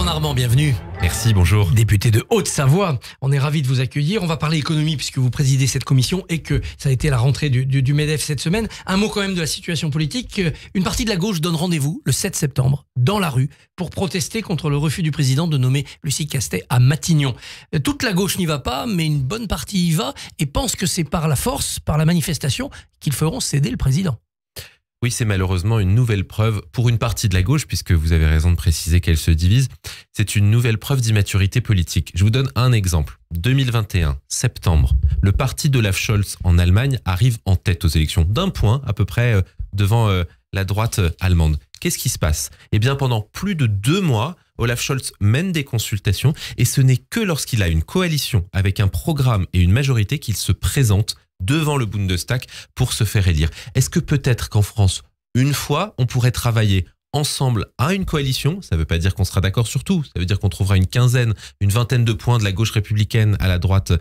Bernard Armand, bienvenue. Merci, bonjour. Député de Haute-Savoie, on est ravis de vous accueillir. On va parler économie puisque vous présidez cette commission et que ça a été la rentrée du MEDEF cette semaine. Un mot quand même de la situation politique. Une partie de la gauche donne rendez-vous le 7 septembre dans la rue pour protester contre le refus du président de nommer Lucie Castet à Matignon. Toute la gauche n'y va pas, mais une bonne partie y va et pense que c'est par la force, par la manifestation, qu'ils feront céder le président. Oui, c'est malheureusement une nouvelle preuve pour une partie de la gauche, puisque vous avez raison de préciser qu'elle se divise. C'est une nouvelle preuve d'immaturité politique. Je vous donne un exemple. 2021, septembre, le parti d'Olaf Scholz en Allemagne arrive en tête aux élections, d'un point à peu près devant la droite allemande. Qu'est-ce qui se passe? Eh bien, pendant plus de 2 mois, Olaf Scholz mène des consultations et ce n'est que lorsqu'il a une coalition avec un programme et une majorité qu'il se présente devant le Bundestag pour se faire élire. Est-ce que peut-être qu'en France, une fois, on pourrait travailler ensemble à une coalition? Ça ne veut pas dire qu'on sera d'accord sur tout. Ça veut dire qu'on trouvera une quinzaine, une vingtaine de points de la gauche républicaine à la droite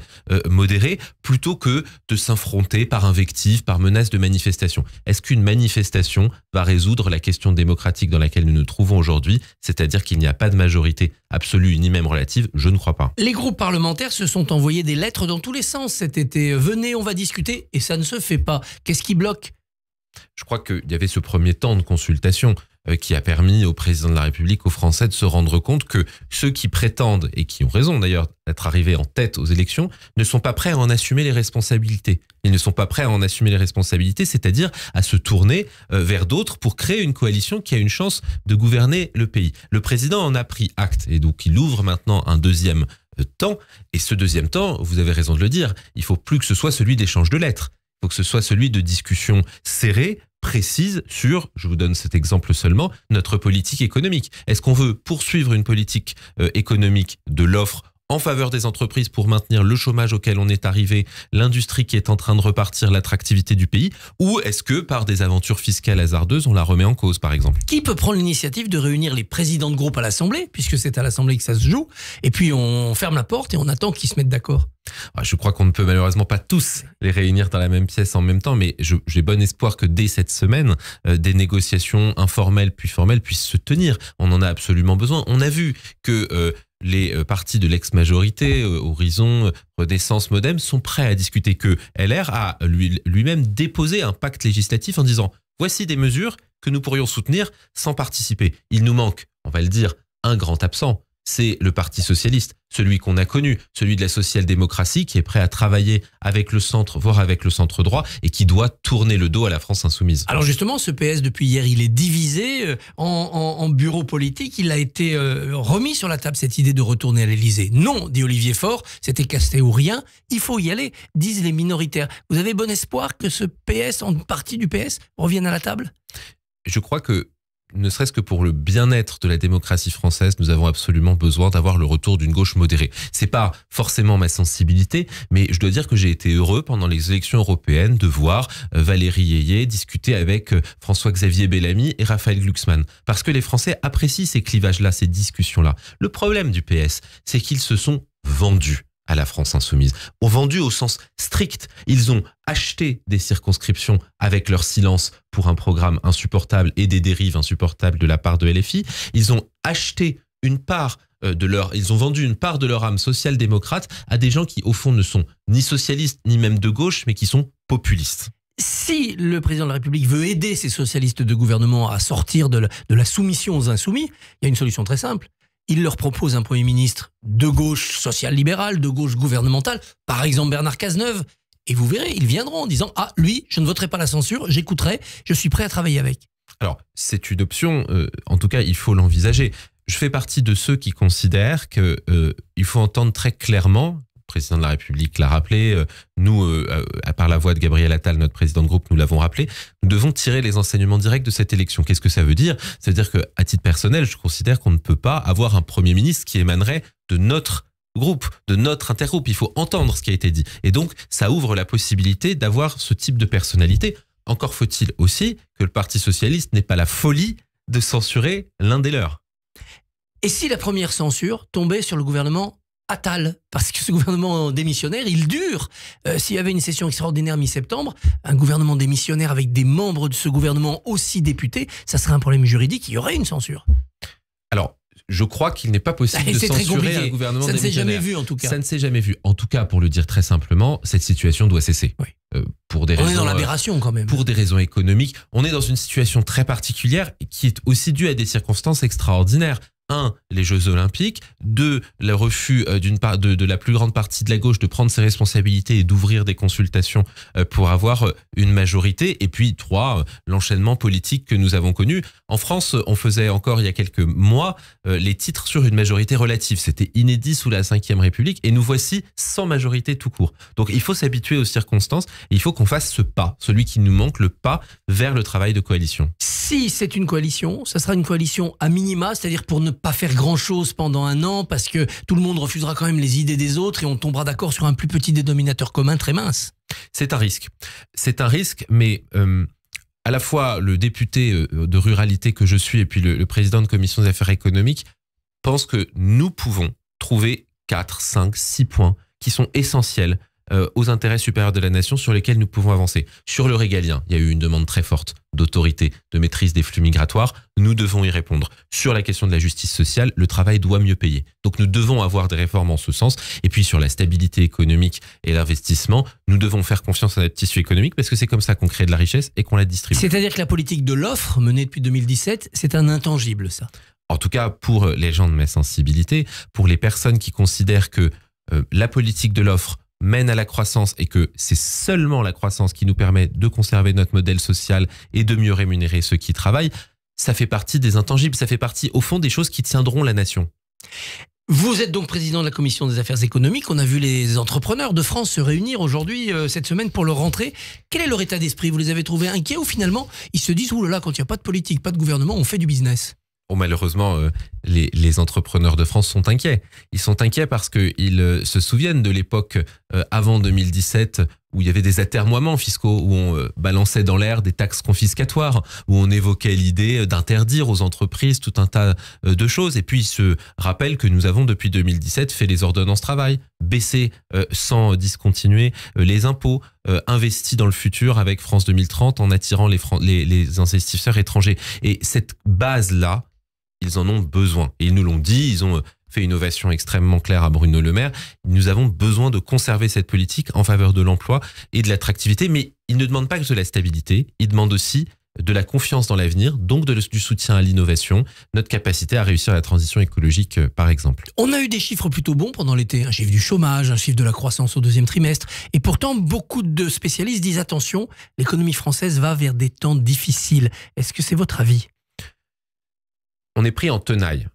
modérée, plutôt que de s'affronter par invective, par menace de manifestation. Est-ce qu'une manifestation va résoudre la question démocratique dans laquelle nous nous trouvons aujourd'hui, c'est-à-dire qu'il n'y a pas de majorité absolue ni même relative? Je ne crois pas. Les groupes parlementaires se sont envoyés des lettres dans tous les sens cet été. Venez, on va discuter, et ça ne se fait pas. Qu'est-ce qui bloque? Je crois qu'il y avait ce premier temps de consultation qui a permis au président de la République, aux Français, de se rendre compte que ceux qui prétendent, et qui ont raison d'ailleurs d'être arrivés en tête aux élections, ne sont pas prêts à en assumer les responsabilités. Ils ne sont pas prêts à en assumer les responsabilités, c'est-à-dire à se tourner vers d'autres pour créer une coalition qui a une chance de gouverner le pays. Le président en a pris acte et donc il ouvre maintenant un deuxième temps. Et ce deuxième temps, vous avez raison de le dire, il faut plus que ce soit celui d'échange de lettres. Il faut que ce soit celui de discussions serrées, précises sur, je vous donne cet exemple seulement, notre politique économique. Est-ce qu'on veut poursuivre une politique économique de l'offre en faveur des entreprises pour maintenir le chômage auquel on est arrivé, l'industrie qui est en train de repartir, l'attractivité du pays, ou est-ce que par des aventures fiscales hasardeuses, on la remet en cause par exemple? Qui peut prendre l'initiative de réunir les présidents de groupe à l'Assemblée, puisque c'est à l'Assemblée que ça se joue, et puis on ferme la porte et on attend qu'ils se mettent d'accord? Je crois qu'on ne peut malheureusement pas tous les réunir dans la même pièce en même temps, mais j'ai bon espoir que dès cette semaine, des négociations informelles puis formelles puissent se tenir. On en a absolument besoin. On a vu que les partis de l'ex-majorité, Horizon, Renaissance, Modem, sont prêts à discuter, que LR a lui-même déposé un pacte législatif en disant « Voici des mesures que nous pourrions soutenir sans participer ». Il nous manque, on va le dire, un grand absent. C'est le Parti socialiste, celui qu'on a connu, celui de la social-démocratie qui est prêt à travailler avec le centre, voire avec le centre droit, et qui doit tourner le dos à la France insoumise. Alors justement, ce PS, depuis hier, il est divisé en bureau politique. Il a été remis sur la table, cette idée de retourner à l'Élysée. Non, dit Olivier Faure, c'était Castet ou rien. Il faut y aller, disent les minoritaires. Vous avez bon espoir que ce PS, en partie du PS, revienne à la table? Je crois que, ne serait-ce que pour le bien-être de la démocratie française, nous avons absolument besoin d'avoir le retour d'une gauche modérée. C'est pas forcément ma sensibilité, mais je dois dire que j'ai été heureux pendant les élections européennes de voir Valérie Yeye discuter avec François-Xavier Bellamy et Raphaël Glucksmann. Parce que les Français apprécient ces clivages-là, ces discussions-là. Le problème du PS, c'est qu'ils se sont vendus à la France insoumise. Ont vendu au sens strict. Ils ont acheté des circonscriptions avec leur silence pour un programme insupportable et des dérives insupportables de la part de LFI. Ils ont acheté une part ils ont vendu une part de leur âme social-démocrate à des gens qui, au fond, ne sont ni socialistes, ni même de gauche, mais qui sont populistes. Si le président de la République veut aider ces socialistes de gouvernement à sortir de la soumission aux insoumis, il y a une solution très simple. Il leur propose un Premier ministre de gauche social-libérale, de gauche gouvernementale, par exemple Bernard Cazeneuve, et vous verrez, ils viendront en disant « Ah, lui, je ne voterai pas la censure, j'écouterai, je suis prêt à travailler avec ». Alors, c'est une option, en tout cas, il faut l'envisager. Je fais partie de ceux qui considèrent qu'il faut entendre très clairement, le président de la République l'a rappelé, nous, par la voix de Gabriel Attal, notre président de groupe, nous l'avons rappelé, nous devons tirer les enseignements directs de cette élection. Qu'est-ce que ça veut dire? Ça veut dire qu'à titre personnel, je considère qu'on ne peut pas avoir un Premier ministre qui émanerait de notre groupe, de notre intergroupe. Il faut entendre ce qui a été dit. Et donc, ça ouvre la possibilité d'avoir ce type de personnalité. Encore faut-il aussi que le Parti socialiste n'ait pas la folie de censurer l'un des leurs. Et si la première censure tombait sur le gouvernement Attal, parce que ce gouvernement démissionnaire, il dure. S'il y avait une session extraordinaire mi-septembre, un gouvernement démissionnaire avec des membres de ce gouvernement aussi députés, ça serait un problème juridique, il y aurait une censure. Alors, je crois qu'il n'est pas possible de censurer un gouvernement démissionnaire. Ça ne s'est jamais vu en tout cas. Ça ne s'est jamais vu. En tout cas, pour le dire très simplement, cette situation doit cesser. Oui. Pour des raisons, on est dans l'aberration quand même. Pour des raisons économiques. On est dans une situation très particulière qui est aussi due à des circonstances extraordinaires. 1, les Jeux Olympiques. 2, le refus de la plus grande partie de la gauche de prendre ses responsabilités et d'ouvrir des consultations pour avoir une majorité. Et puis 3, l'enchaînement politique que nous avons connu. En France, on faisait encore il y a quelques mois les titres sur une majorité relative. C'était inédit sous la Ve République et nous voici sans majorité tout court. Donc il faut s'habituer aux circonstances et il faut qu'on fasse ce pas, celui qui nous manque, le pas vers le travail de coalition. Si c'est une coalition, ça sera une coalition à minima, c'est-à-dire pour ne pas faire grand-chose pendant un an parce que tout le monde refusera quand même les idées des autres et on tombera d'accord sur un plus petit dénominateur commun très mince. C'est un risque. C'est un risque, mais à la fois le député de ruralité que je suis et puis le président de commission des affaires économiques pensent que nous pouvons trouver 4, 5, 6 points qui sont essentiels aux intérêts supérieurs de la nation sur lesquels nous pouvons avancer. Sur le régalien, il y a eu une demande très forte d'autorité, de maîtrise des flux migratoires. Nous devons y répondre. Sur la question de la justice sociale, le travail doit mieux payer. Donc nous devons avoir des réformes en ce sens. Et puis sur la stabilité économique et l'investissement, nous devons faire confiance à notre tissu économique parce que c'est comme ça qu'on crée de la richesse et qu'on la distribue. C'est-à-dire que la politique de l'offre menée depuis 2017, c'est un intangible, ça. En tout cas, pour les gens de ma sensibilité, pour les personnes qui considèrent que la politique de l'offre mène à la croissance et que c'est seulement la croissance qui nous permet de conserver notre modèle social et de mieux rémunérer ceux qui travaillent, ça fait partie des intangibles, ça fait partie au fond des choses qui tiendront la nation. Vous êtes donc président de la commission des affaires économiques. On a vu les entrepreneurs de France se réunir aujourd'hui, cette semaine, pour leur rentrée. Quel est leur état d'esprit? Vous les avez trouvés inquiets ou finalement ils se disent « Ouh là là, quand il n'y a pas de politique, pas de gouvernement, on fait du business ». Bon, malheureusement, les entrepreneurs de France sont inquiets. Ils sont inquiets parce qu'ils se souviennent de l'époque avant 2017 où il y avait des atermoiements fiscaux, où on balançait dans l'air des taxes confiscatoires, où on évoquait l'idée d'interdire aux entreprises tout un tas de choses. Et puis, ils se rappellent que nous avons, depuis 2017, fait les ordonnances travail, baissé sans discontinuer les impôts, investi dans le futur avec France 2030 en attirant les investisseurs étrangers. Et cette base-là, ils en ont besoin. Et ils nous l'ont dit, ils ont fait une ovation extrêmement claire à Bruno Le Maire. Nous avons besoin de conserver cette politique en faveur de l'emploi et de l'attractivité. Mais ils ne demandent pas que de la stabilité, ils demandent aussi de la confiance dans l'avenir, donc du soutien à l'innovation, notre capacité à réussir la transition écologique, par exemple. On a eu des chiffres plutôt bons pendant l'été, un chiffre du chômage, un chiffre de la croissance au deuxième trimestre. Et pourtant, beaucoup de spécialistes disent attention, l'économie française va vers des temps difficiles. Est-ce que c'est votre avis ? On est pris en tenaille.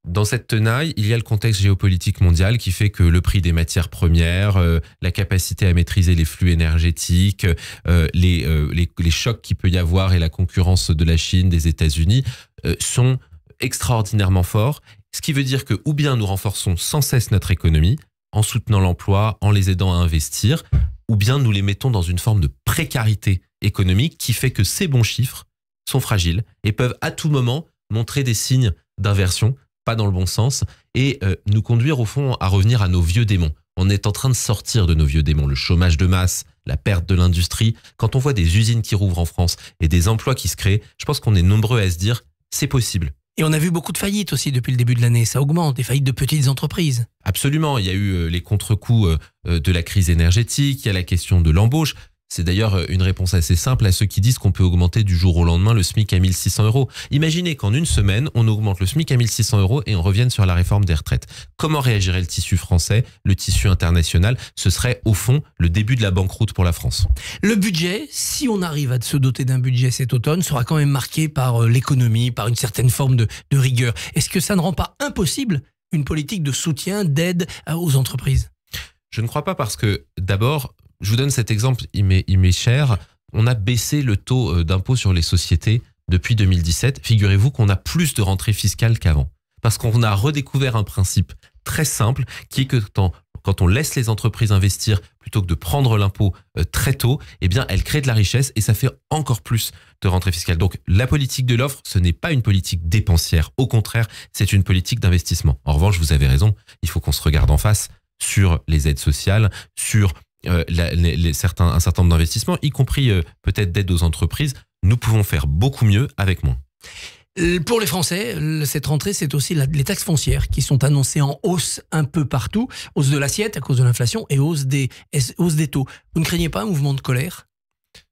Dans cette tenaille, il y a le contexte géopolitique mondial qui fait que le prix des matières premières, la capacité à maîtriser les flux énergétiques, les chocs qu'il peut y avoir et la concurrence de la Chine, des États-Unis sont extraordinairement forts. Ce qui veut dire que ou bien nous renforçons sans cesse notre économie en soutenant l'emploi, en les aidant à investir, ou bien nous les mettons dans une forme de précarité économique qui fait que ces bons chiffres sont fragiles et peuvent à tout moment montrer des signes d'inversion, pas dans le bon sens, et nous conduire au fond à revenir à nos vieux démons. On est en train de sortir de nos vieux démons, le chômage de masse, la perte de l'industrie. Quand on voit des usines qui rouvrent en France et des emplois qui se créent, je pense qu'on est nombreux à se dire c'est possible. Et on a vu beaucoup de faillites aussi depuis le début de l'année, ça augmente, des faillites de petites entreprises. Absolument, il y a eu les contre-coups de la crise énergétique, il y a la question de l'embauche. C'est d'ailleurs une réponse assez simple à ceux qui disent qu'on peut augmenter du jour au lendemain le SMIC à 1 600 €. Imaginez qu'en une semaine, on augmente le SMIC à 1 600 € et on revienne sur la réforme des retraites. Comment réagirait le tissu français, le tissu international? Ce serait au fond le début de la banqueroute pour la France. Le budget, si on arrive à se doter d'un budget cet automne, sera quand même marqué par l'économie, par une certaine forme de rigueur. Est-ce que ça ne rend pas impossible une politique de soutien, d'aide aux entreprises? Je ne crois pas parce que d'abord, je vous donne cet exemple, il m'est cher. On a baissé le taux d'impôt sur les sociétés depuis 2017. Figurez-vous qu'on a plus de rentrées fiscales qu'avant. Parce qu'on a redécouvert un principe très simple qui est que quand on laisse les entreprises investir plutôt que de prendre l'impôt très tôt, eh bien, elles créent de la richesse et ça fait encore plus de rentrées fiscales. Donc, la politique de l'offre, ce n'est pas une politique dépensière. Au contraire, c'est une politique d'investissement. En revanche, vous avez raison, il faut qu'on se regarde en face sur les aides sociales, sur un certain nombre d'investissements, y compris peut-être d'aide aux entreprises. Nous pouvons faire beaucoup mieux avec moins. Pour les Français, cette rentrée, c'est aussi les taxes foncières qui sont annoncées en hausse un peu partout. Hausse de l'assiette à cause de l'inflation et hausse des taux. Vous ne craignez pas un mouvement de colère ?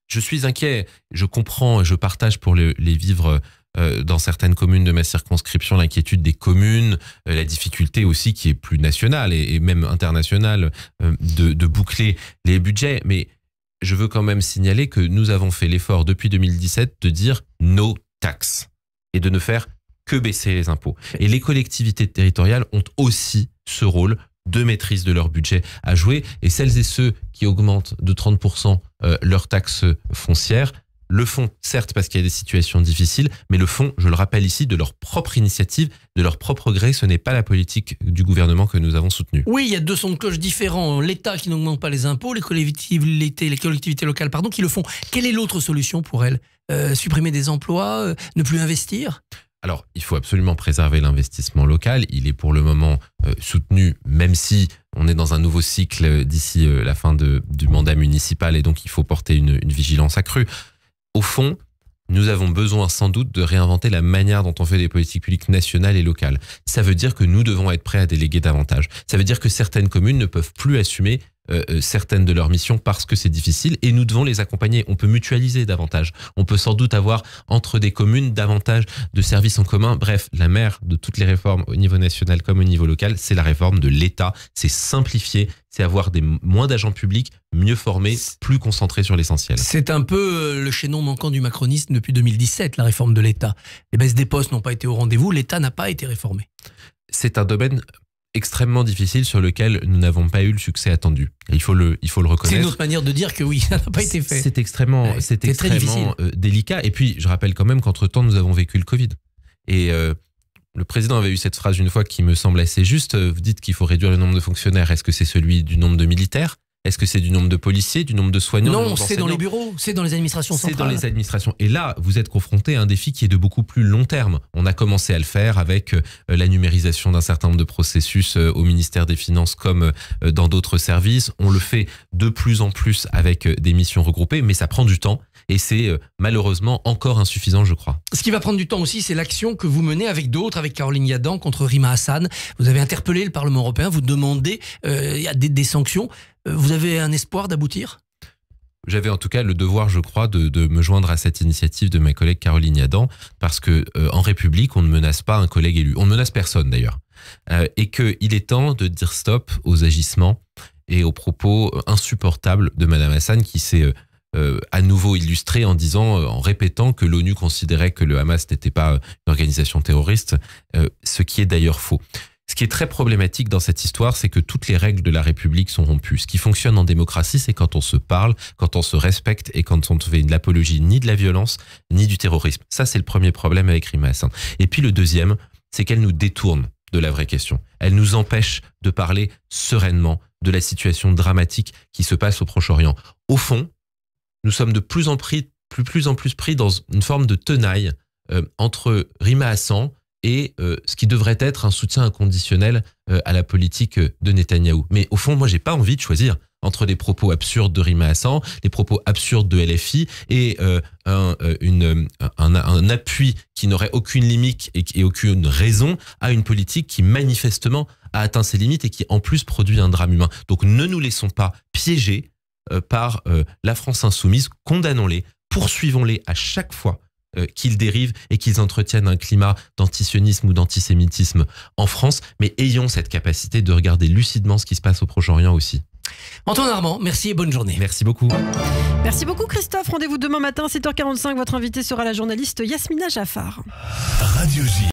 Je suis inquiet. Je comprends, je partage pour les vivres dans certaines communes de ma circonscription l'inquiétude des communes, la difficulté aussi qui est plus nationale et même internationale de boucler les budgets. Mais je veux quand même signaler que nous avons fait l'effort depuis 2017 de dire no taxes et de ne faire que baisser les impôts. Et les collectivités territoriales ont aussi ce rôle de maîtrise de leur budget à jouer. Et celles et ceux qui augmentent de 30% leurs taxes foncières le font, certes, parce qu'il y a des situations difficiles, mais le font, je le rappelle ici, de leur propre initiative, de leur propre gré. Ce n'est pas la politique du gouvernement que nous avons soutenue. Oui, il y a deux sons de cloche différents. L'État qui n'augmente pas les impôts, les collectivités locales qui le font. Quelle est l'autre solution pour elles ? Supprimer des emplois, ne plus investir ? Alors, il faut absolument préserver l'investissement local. Il est pour le moment soutenu, même si on est dans un nouveau cycle d'ici la fin du mandat municipal et donc il faut porter une vigilance accrue. Au fond, nous avons besoin sans doute de réinventer la manière dont on fait des politiques publiques nationales et locales. Ça veut dire que nous devons être prêts à déléguer davantage. Ça veut dire que certaines communes ne peuvent plus assumer certaines de leurs missions parce que c'est difficile et nous devons les accompagner. On peut mutualiser davantage. On peut sans doute avoir entre des communes davantage de services en commun. Bref, la mère de toutes les réformes au niveau national comme au niveau local, c'est la réforme de l'État. C'est simplifier, c'est avoir moins d'agents publics, mieux formés, plus concentrés sur l'essentiel. C'est un peu le chaînon manquant du macronisme depuis 2017, la réforme de l'État. Les baisses des postes n'ont pas été au rendez-vous, l'État n'a pas été réformé. C'est un domaine extrêmement difficile sur lequel nous n'avons pas eu le succès attendu. Il faut le reconnaître. C'est une autre manière de dire que oui, ça n'a pas été fait. C'est extrêmement délicat. Et puis, je rappelle quand même qu'entre-temps, nous avons vécu le Covid. Et le président avait eu cette phrase une fois qui me semble assez juste. Vous dites qu'il faut réduire le nombre de fonctionnaires. Est-ce que c'est celui du nombre de militaires ? Est-ce que c'est du nombre de policiers, du nombre de soignants ? Non, c'est dans les bureaux, c'est dans les administrations centrales. C'est dans les administrations. Et là, vous êtes confronté à un défi qui est de beaucoup plus long terme. On a commencé à le faire avec la numérisation d'un certain nombre de processus au ministère des Finances comme dans d'autres services. On le fait de plus en plus avec des missions regroupées, mais ça prend du temps. Et c'est malheureusement encore insuffisant, je crois. Ce qui va prendre du temps aussi, c'est l'action que vous menez avec d'autres, avec Caroline Yadan contre Rima Hassan. Vous avez interpellé le Parlement européen, vous demandez des sanctions. Vous avez un espoir d'aboutir ? J'avais en tout cas le devoir, je crois, de me joindre à cette initiative de ma collègue Caroline Yadan, parce que en République, on ne menace pas un collègue élu. On ne menace personne d'ailleurs. Et qu'il est temps de dire stop aux agissements et aux propos insupportables de Madame Hassan qui s'est à nouveau illustré en répétant que l'ONU considérait que le Hamas n'était pas une organisation terroriste, ce qui est d'ailleurs faux. Ce qui est très problématique dans cette histoire, c'est que toutes les règles de la République sont rompues. Ce qui fonctionne en démocratie, c'est quand on se parle, quand on se respecte et quand on ne fait de l'apologie ni de la violence, ni du terrorisme. Ça, c'est le premier problème avec Rima Hassan. Et puis le deuxième, c'est qu'elle nous détourne de la vraie question. Elle nous empêche de parler sereinement de la situation dramatique qui se passe au Proche-Orient. Au fond, nous sommes de plus en plus pris dans une forme de tenaille entre Rima Hassan et ce qui devrait être un soutien inconditionnel à la politique de Netanyahou. Mais au fond, moi, j'ai pas envie de choisir entre les propos absurdes de Rima Hassan, les propos absurdes de LFI et un appui qui n'aurait aucune limite et aucune raison à une politique qui manifestement a atteint ses limites et qui en plus produit un drame humain. Donc ne nous laissons pas piéger par la France insoumise, condamnons-les, poursuivons-les à chaque fois qu'ils dérivent et qu'ils entretiennent un climat d'antisionisme ou d'antisémitisme en France, mais ayons cette capacité de regarder lucidement ce qui se passe au Proche-Orient aussi. Antoine Armand, merci et bonne journée. Merci beaucoup. Merci beaucoup Christophe. Rendez-vous demain matin à 7h45. Votre invité sera la journaliste Yasmina Jaffar. Radio J.